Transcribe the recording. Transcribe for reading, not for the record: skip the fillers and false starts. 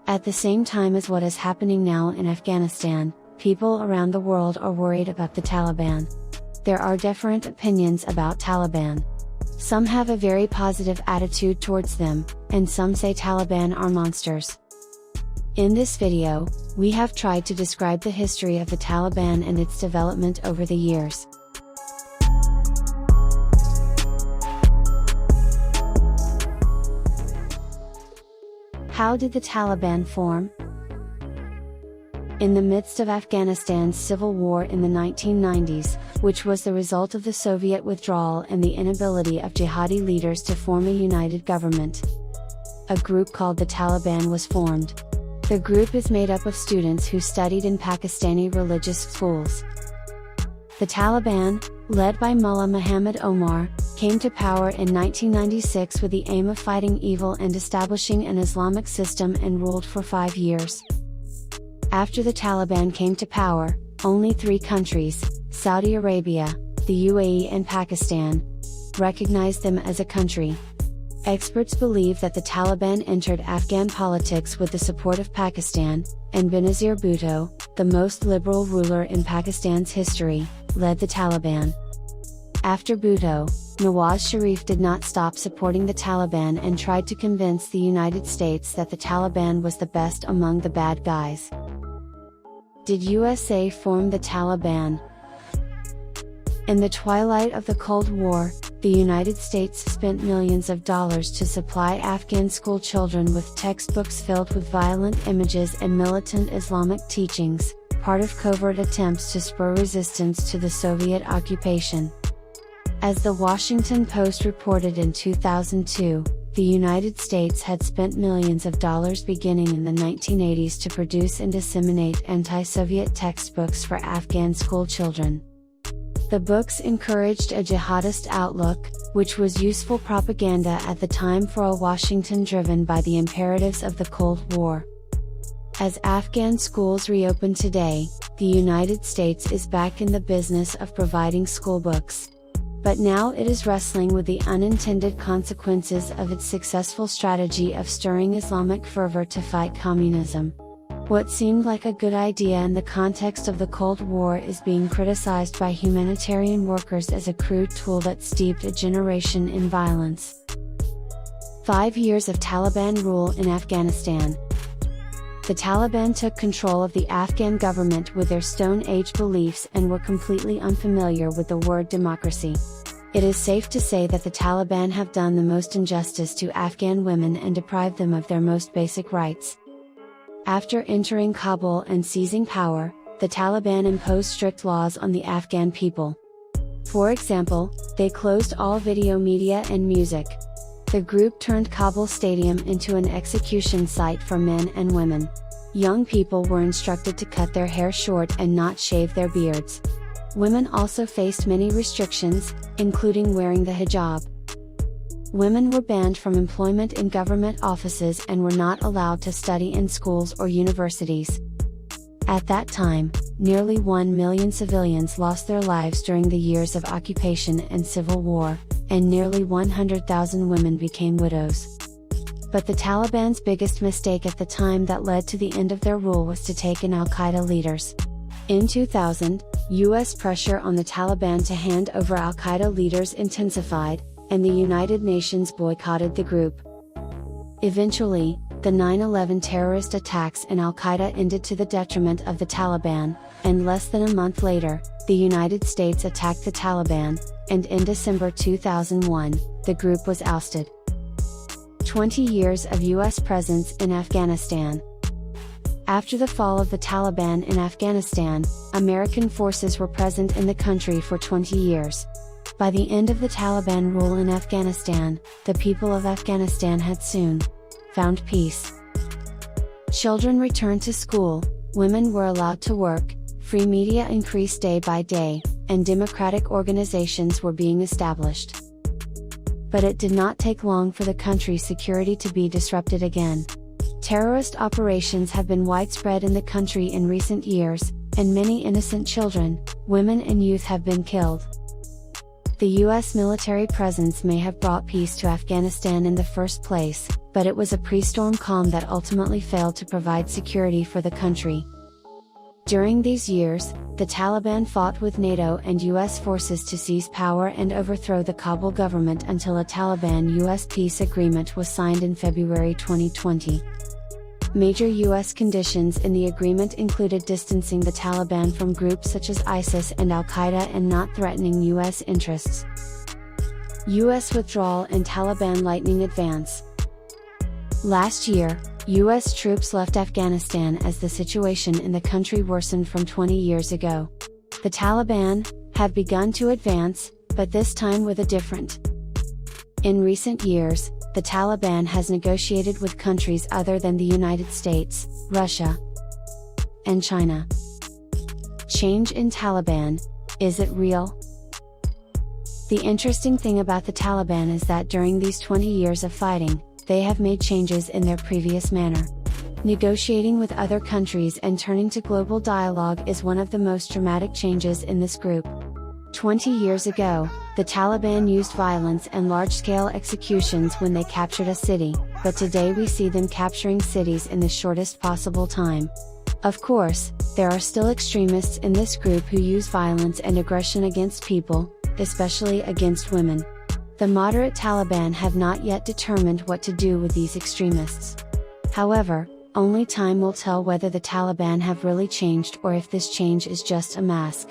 At the same time as what is happening now in Afghanistan, people around the world are worried about the Taliban. There are different opinions about Taliban. Some have a very positive attitude towards them, and some say Taliban are monsters. In this video, we have tried to describe the history of the Taliban and its development over the years. How did the Taliban form? In the midst of Afghanistan's civil war in the 1990s, which was the result of the Soviet withdrawal and the inability of jihadi leaders to form a united government, a group called the Taliban was formed. The group is made up of students who studied in Pakistani religious schools. The Taliban, led by Mullah Muhammad Omar, came to power in 1996 with the aim of fighting evil and establishing an Islamic system, and ruled for 5 years. After the Taliban came to power, only 3 countries, Saudi Arabia, the UAE and Pakistan, recognized them as a country. Experts believe that the Taliban entered Afghan politics with the support of Pakistan, and Benazir Bhutto, the most liberal ruler in Pakistan's history, led the Taliban. After Bhutto, Nawaz Sharif did not stop supporting the Taliban and tried to convince the United States that the Taliban was the best among the bad guys. Did USA form the Taliban? In the twilight of the Cold War, the United States spent millions of dollars to supply Afghan school children with textbooks filled with violent images and militant Islamic teachings, part of covert attempts to spur resistance to the Soviet occupation. As the Washington Post reported in 2002, the United States had spent millions of dollars beginning in the 1980s to produce and disseminate anti-Soviet textbooks for Afghan school children. The books encouraged a jihadist outlook, which was useful propaganda at the time for a Washington driven by the imperatives of the Cold War. As Afghan schools reopen today, the United States is back in the business of providing school books. But now it is wrestling with the unintended consequences of its successful strategy of stirring Islamic fervor to fight communism. What seemed like a good idea in the context of the Cold War is being criticized by humanitarian workers as a crude tool that steeped a generation in violence. 5 years of Taliban rule in Afghanistan. The Taliban took control of the Afghan government with their Stone Age beliefs and were completely unfamiliar with the word democracy. It is safe to say that the Taliban have done the most injustice to Afghan women and deprived them of their most basic rights. After entering Kabul and seizing power, the Taliban imposed strict laws on the Afghan people. For example, they closed all video media and music. The group turned Kabul Stadium into an execution site for men and women. Young people were instructed to cut their hair short and not shave their beards. Women also faced many restrictions, including wearing the hijab. Women were banned from employment in government offices and were not allowed to study in schools or universities. At that time, nearly 1 million civilians lost their lives during the years of occupation and civil war, and nearly 100,000 women became widows. But the Taliban's biggest mistake at the time that led to the end of their rule was to take in al-Qaeda leaders. In 2000, US pressure on the Taliban to hand over al-Qaeda leaders intensified, and the United Nations boycotted the group. Eventually, the 9/11 terrorist attacks and al-Qaeda ended to the detriment of the Taliban, and less than a month later, the United States attacked the Taliban, and in December 2001, the group was ousted. 20 years of US presence in Afghanistan. After the fall of the Taliban in Afghanistan, American forces were present in the country for 20 years. By the end of the Taliban rule in Afghanistan, the people of Afghanistan had soon found peace. Children returned to school, women were allowed to work, free media increased day by day, and democratic organizations were being established. But it did not take long for the country's security to be disrupted again. Terrorist operations have been widespread in the country in recent years, and many innocent children, women and youth have been killed. The US military presence may have brought peace to Afghanistan in the first place, but it was a pre-storm calm that ultimately failed to provide security for the country. During these years, the Taliban fought with NATO and US forces to seize power and overthrow the Kabul government until a Taliban-US peace agreement was signed in February 2020. Major US conditions in the agreement included distancing the Taliban from groups such as ISIS and al-Qaeda and not threatening US interests. US withdrawal and Taliban lightning advance. Last year, US troops left Afghanistan as the situation in the country worsened from 20 years ago. The Taliban have begun to advance, but this time with a different. In recent years, the Taliban has negotiated with countries other than the United States, Russia, and China. Change in Taliban, is it real? The interesting thing about the Taliban is that during these 20 years of fighting, they have made changes in their previous manner. Negotiating with other countries and turning to global dialogue is one of the most dramatic changes in this group. 20 years ago, the Taliban used violence and large-scale executions when they captured a city, but today we see them capturing cities in the shortest possible time. Of course, there are still extremists in this group who use violence and aggression against people, especially against women. The moderate Taliban have not yet determined what to do with these extremists. However, only time will tell whether the Taliban have really changed or if this change is just a mask.